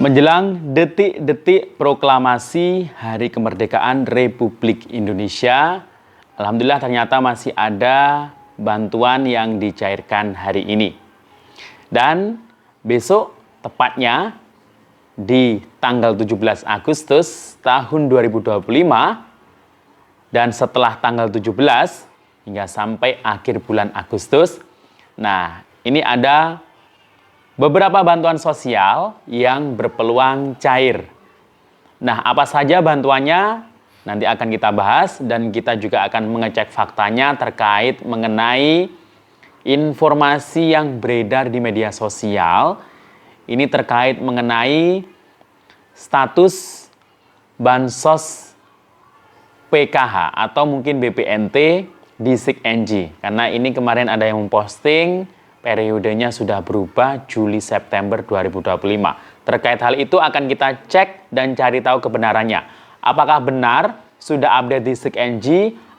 Menjelang detik-detik proklamasi Hari Kemerdekaan Republik Indonesia, alhamdulillah ternyata masih ada bantuan yang dicairkan hari ini. Dan besok tepatnya di tanggal 17 Agustus tahun 2025 dan setelah tanggal 17 hingga sampai akhir bulan Agustus, nah ini ada beberapa bantuan sosial yang berpeluang cair. Nah, apa saja bantuannya? Nanti akan kita bahas dan kita juga akan mengecek faktanya terkait mengenai informasi yang beredar di media sosial. Ini terkait mengenai status bansos PKH atau mungkin BPNT di SIKNJ. Karena ini kemarin ada yang memposting periodenya sudah berubah Juli September 2025. Terkait hal itu akan kita cek dan cari tahu kebenarannya. Apakah benar sudah update di SIKNJ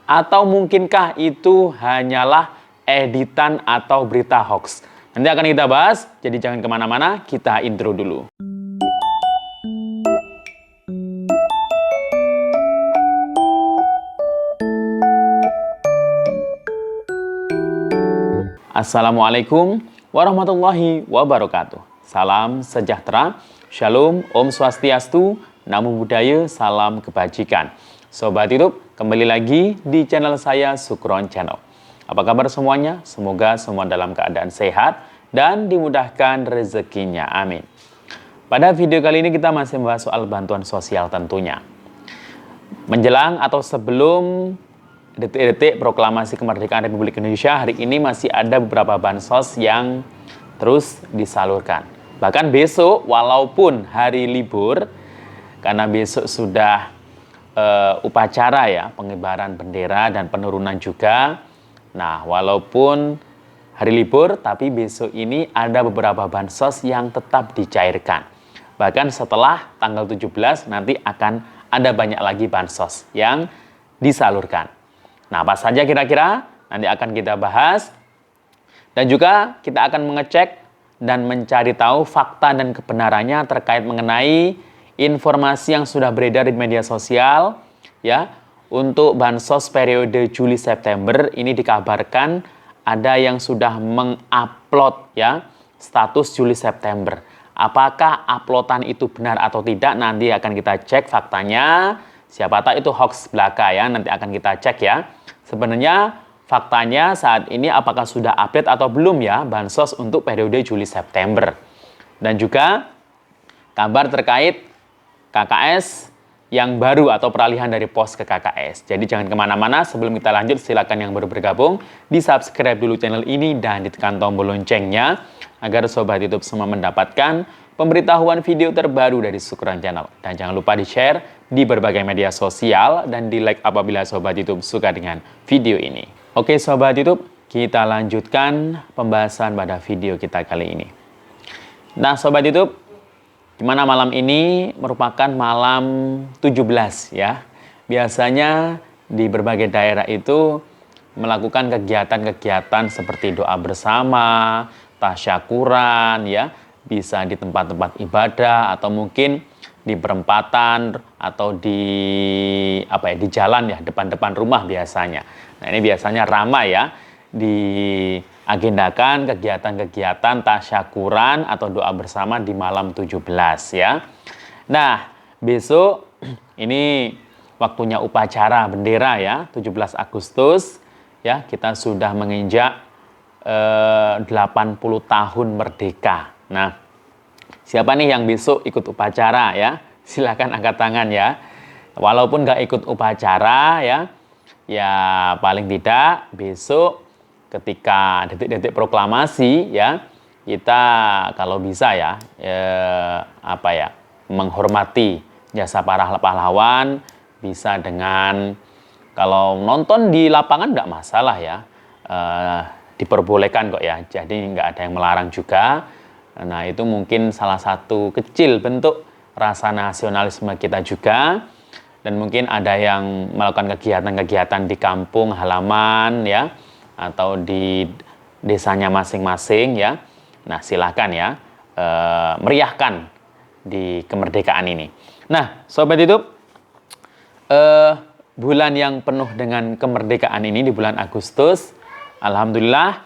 atau mungkinkah itu hanyalah editan atau berita hoax? Nanti akan kita bahas, jadi jangan kemana-mana, kita intro dulu. Assalamualaikum warahmatullahi wabarakatuh. Salam sejahtera, shalom, om swastiastu, namo buddhaya, salam kebajikan. Sobat YouTube, kembali lagi di channel saya Sukron Channel. Apa kabar semuanya? Semoga semua dalam keadaan sehat dan dimudahkan rezekinya. Amin. Pada video kali ini kita masih membahas soal bantuan sosial tentunya. Menjelang atau sebelum detik-detik proklamasi kemerdekaan Republik Indonesia, hari ini masih ada beberapa bansos yang terus disalurkan. Bahkan besok, walaupun hari libur, karena besok sudah upacara ya, pengibaran bendera dan penurunan juga. Nah, walaupun hari libur, tapi besok ini ada beberapa bansos yang tetap dicairkan. Bahkan setelah tanggal 17 nanti akan ada banyak lagi bansos yang disalurkan. Nah, apa saja kira-kira? Nanti akan kita bahas. Dan juga kita akan mengecek dan mencari tahu fakta dan kebenarannya terkait mengenai informasi yang sudah beredar di media sosial. Ya, untuk bansos periode Juli September ini dikabarkan ada yang sudah mengupload ya status Juli September. Apakah uploadan itu benar atau tidak? Nanti akan kita cek faktanya. Siapa tahu itu hoax belaka ya, nanti akan kita cek ya. Sebenarnya faktanya saat ini apakah sudah update atau belum ya bansos untuk periode Juli September. Dan juga kabar terkait KKS yang baru atau peralihan dari POS ke KKS. Jadi jangan kemana-mana, sebelum kita lanjut silakan yang baru bergabung di subscribe dulu channel ini dan ditekan tombol loncengnya agar Sobat YouTube semua mendapatkan pemberitahuan video terbaru dari Sukron Channel. Dan jangan lupa di-share di berbagai media sosial dan di-like apabila Sobat YouTube suka dengan video ini. Oke Sobat YouTube, kita lanjutkan pembahasan pada video kita kali ini. Nah Sobat YouTube, dimana malam ini merupakan malam 17 ya. Biasanya di berbagai daerah itu melakukan kegiatan-kegiatan seperti doa bersama, tasyakuran ya, bisa di tempat-tempat ibadah atau mungkin di perempatan atau di di jalan ya, depan-depan rumah biasanya. Nah, ini biasanya ramai ya, diagendakan kegiatan-kegiatan tasyakuran atau doa bersama di malam 17 ya. Nah, besok ini waktunya upacara bendera ya, 17 Agustus ya, kita sudah menginjak 80 tahun merdeka. Nah, siapa nih yang besok ikut upacara ya? Silakan angkat tangan ya. Walaupun nggak ikut upacara ya, ya paling tidak besok ketika detik-detik proklamasi ya, kita kalau bisa ya, menghormati jasa para pahlawan, bisa dengan kalau nonton di lapangan nggak masalah ya, diperbolehkan kok ya, jadi nggak ada yang melarang juga. Nah itu mungkin salah satu kecil bentuk rasa nasionalisme kita juga. Dan mungkin ada yang melakukan kegiatan-kegiatan di kampung halaman ya, atau di desanya masing-masing ya. Nah silakan ya, meriahkan di kemerdekaan ini. Nah, Sobat YouTube, bulan yang penuh dengan kemerdekaan ini di bulan Agustus, alhamdulillah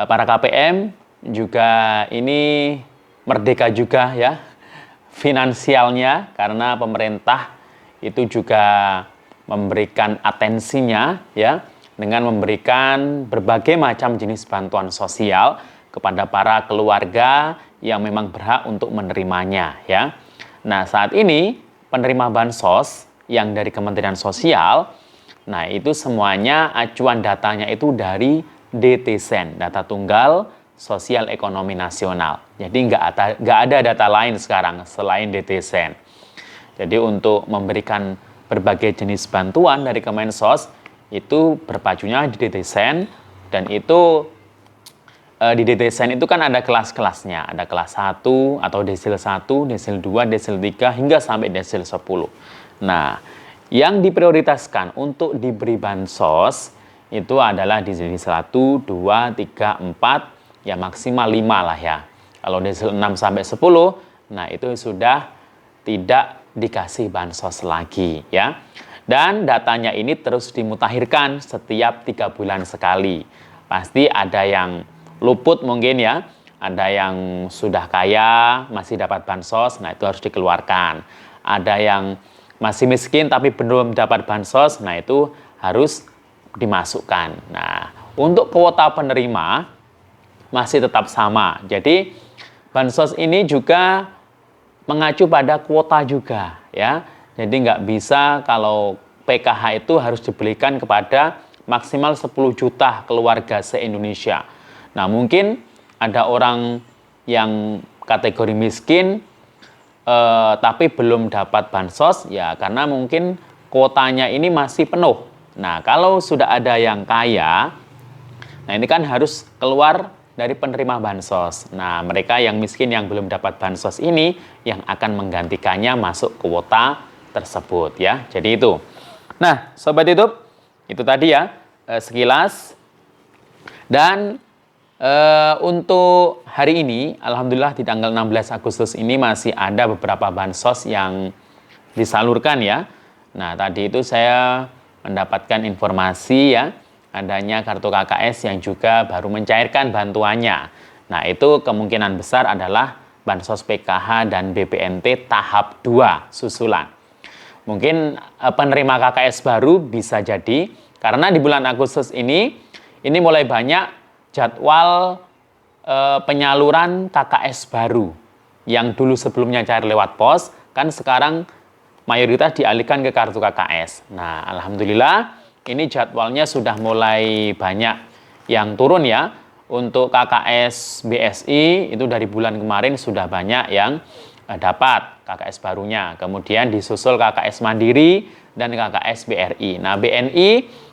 para KPM juga ini merdeka juga ya finansialnya, karena pemerintah itu juga memberikan atensinya ya dengan memberikan berbagai macam jenis bantuan sosial kepada para keluarga yang memang berhak untuk menerimanya ya. Nah, saat ini penerima bansos yang dari Kementerian Sosial, nah itu semuanya acuan datanya itu dari DTSEN, Data Tunggal Sosial Ekonomi Nasional. Jadi nggak ada data lain sekarang selain DTSEN. Jadi untuk memberikan berbagai jenis bantuan dari Kemensos itu berpacunya di DTSEN, dan itu di DTSEN itu kan ada kelas-kelasnya, ada kelas 1 atau desil 1, desil 2, desil 3 hingga sampai desil 10. Nah, yang diprioritaskan untuk diberi bansos itu adalah desil 1, 2, 3, 4, ya maksimal 5 lah ya. Kalau desil 6 sampai 10, nah itu sudah tidak dikasih bansos lagi ya. Dan datanya ini terus dimutakhirkan setiap 3 bulan sekali. Pasti ada yang luput mungkin ya, ada yang sudah kaya masih dapat bansos, nah itu harus dikeluarkan. Ada yang masih miskin tapi belum dapat bansos, nah itu harus dimasukkan. Nah, untuk kuota penerima masih tetap sama. Jadi bansos ini juga mengacu pada kuota juga ya. Jadi nggak bisa kalau PKH itu harus diberikan kepada maksimal 10 juta keluarga se-Indonesia. Nah, mungkin ada orang yang kategori miskin tapi belum dapat bansos ya karena mungkin kuotanya ini masih penuh. Nah, kalau sudah ada yang kaya, nah ini kan harus keluar dari penerima bansos. Nah, mereka yang miskin yang belum dapat bansos ini yang akan menggantikannya masuk kuota tersebut ya. Jadi itu. Nah, Sobat YouTube, itu tadi ya sekilas. Dan untuk hari ini, alhamdulillah di tanggal 16 Agustus ini masih ada beberapa bansos yang disalurkan ya. Nah, tadi itu saya mendapatkan informasi ya, adanya kartu KKS yang juga baru mencairkan bantuannya. Nah, itu kemungkinan besar adalah bansos PKH dan BPNT tahap 2 susulan. Mungkin penerima KKS baru bisa jadi, karena di bulan Agustus ini mulai banyak jadwal penyaluran KKS baru yang dulu sebelumnya cair lewat pos, kan sekarang mayoritas dialihkan ke kartu KKS. Nah, alhamdulillah ini jadwalnya sudah mulai banyak yang turun ya. Untuk KKS BSI itu dari bulan kemarin sudah banyak yang dapat KKS barunya. Kemudian disusul KKS Mandiri dan KKS BRI. Nah, BNI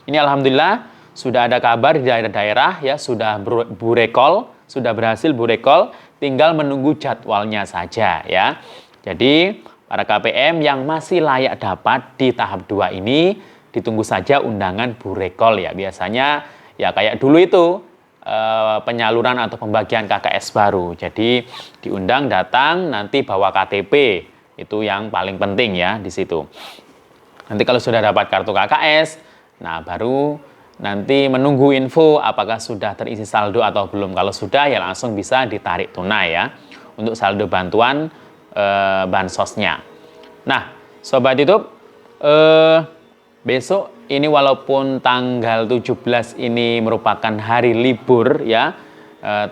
ini alhamdulillah sudah ada kabar di daerah-daerah ya, sudah burekol, sudah berhasil burekol, tinggal menunggu jadwalnya saja ya. Jadi para KPM yang masih layak dapat di tahap 2 ini ditunggu saja undangan burekol ya. Biasanya ya kayak dulu itu penyaluran atau pembagian KKS baru. Jadi diundang, datang, nanti bawa KTP. Itu yang paling penting ya di situ. Nanti kalau sudah dapat kartu KKS, nah baru nanti menunggu info apakah sudah terisi saldo atau belum. Kalau sudah ya langsung bisa ditarik tunai ya untuk saldo bantuan bansosnya. Nah, Sobat YouTube, besok ini walaupun tanggal 17 ini merupakan hari libur ya,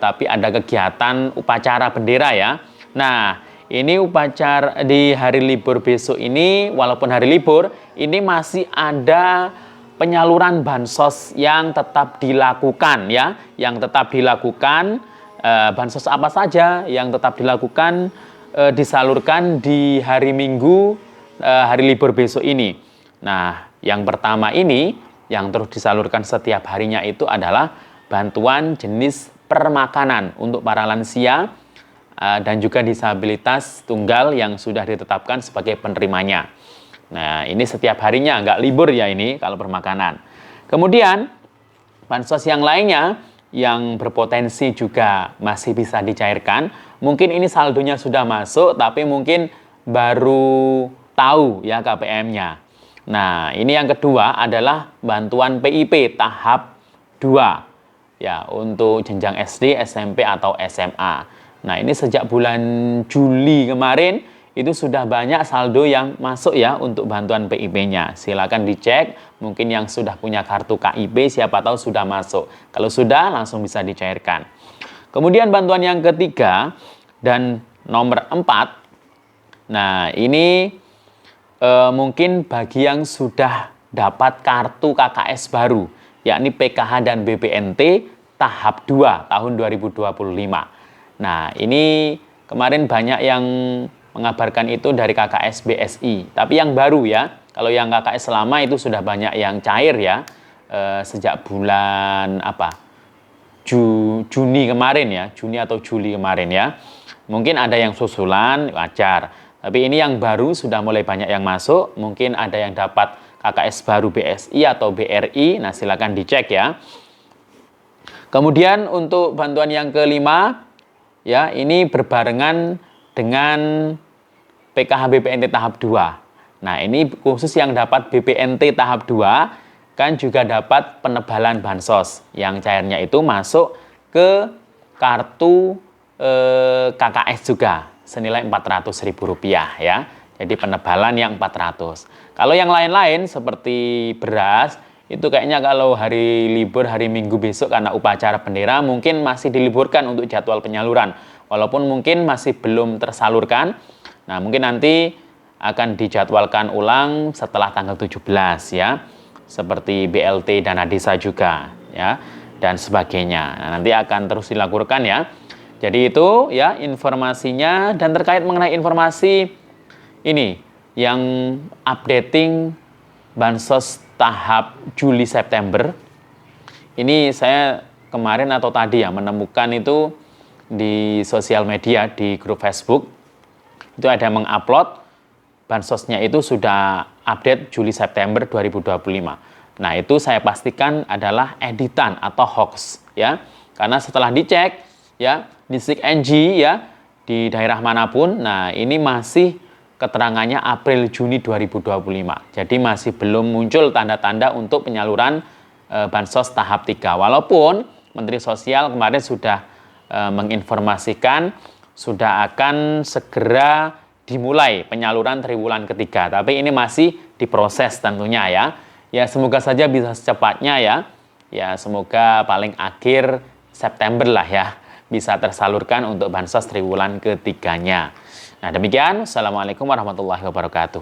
tapi ada kegiatan upacara bendera ya. Nah, ini upacara di hari libur besok ini, walaupun hari libur, ini masih ada penyaluran bansos yang tetap dilakukan ya, yang tetap dilakukan. Bansos apa saja yang tetap dilakukan disalurkan di hari Minggu, hari libur besok ini. Nah, yang pertama ini yang terus disalurkan setiap harinya itu adalah bantuan jenis permakanan untuk para lansia dan juga disabilitas tunggal yang sudah ditetapkan sebagai penerimanya. Nah, ini setiap harinya, nggak libur ya ini kalau permakanan. Kemudian, bansos yang lainnya yang berpotensi juga masih bisa dicairkan, Mungkin ini saldonya sudah masuk, tapi mungkin baru tahu ya KPM-nya. Nah, ini yang kedua adalah bantuan PIP tahap 2 ya untuk jenjang SD, SMP atau SMA. Nah, ini sejak bulan Juli kemarin itu sudah banyak saldo yang masuk ya untuk bantuan PIP-nya. Silakan dicek, mungkin yang sudah punya kartu KIP siapa tahu sudah masuk. Kalau sudah langsung bisa dicairkan. Kemudian bantuan yang ketiga dan nomor 4. Nah, ini mungkin bagi yang sudah dapat kartu KKS baru, yakni PKH dan BPNT tahap 2 tahun 2025. Nah, ini kemarin banyak yang mengabarkan itu dari KKS BSI, tapi yang baru ya. Kalau yang KKS lama itu sudah banyak yang cair ya, sejak bulan Juni kemarin ya, Juni atau Juli kemarin ya. Mungkin ada yang susulan, wajar. Tapi ini yang baru sudah mulai banyak yang masuk. Mungkin ada yang dapat KKS baru BSI atau BRI. Nah, silakan dicek ya. Kemudian untuk bantuan yang kelima, ya ini berbarengan dengan PKH BPNT tahap 2. Nah, ini khusus yang dapat BPNT tahap 2 kan juga dapat penebalan bansos yang cairnya itu masuk ke kartu KKS juga senilai Rp400.000 ya. Jadi penebalan yang 400. Kalau yang lain-lain seperti beras itu kayaknya kalau hari libur hari Minggu besok karena upacara bendera mungkin masih diliburkan untuk jadwal penyaluran. Walaupun mungkin masih belum tersalurkan. Nah, mungkin nanti akan dijadwalkan ulang setelah tanggal 17 ya. Seperti BLT dana desa juga ya dan sebagainya. Nah, nanti akan terus dilakukan ya. Jadi itu ya informasinya, dan terkait mengenai informasi ini yang updating bansos tahap Juli September. Ini saya kemarin atau tadi ya menemukan itu di sosial media di grup Facebook. Itu ada yang mengupload bansosnya itu sudah update Juli September 2025. Nah, itu saya pastikan adalah editan atau hoax ya. Karena setelah dicek ya di SIG-NG ya di daerah manapun, nah ini masih keterangannya April Juni 2025. Jadi masih belum muncul tanda-tanda untuk penyaluran bansos tahap 3. Walaupun Menteri Sosial kemarin sudah menginformasikan sudah akan segera dimulai penyaluran triwulan ketiga, tapi ini masih diproses tentunya ya. Ya semoga saja bisa secepatnya ya. Ya semoga paling akhir September lah ya bisa tersalurkan untuk bansos triwulan ketiganya. Nah demikian, Assalamualaikum warahmatullahi wabarakatuh.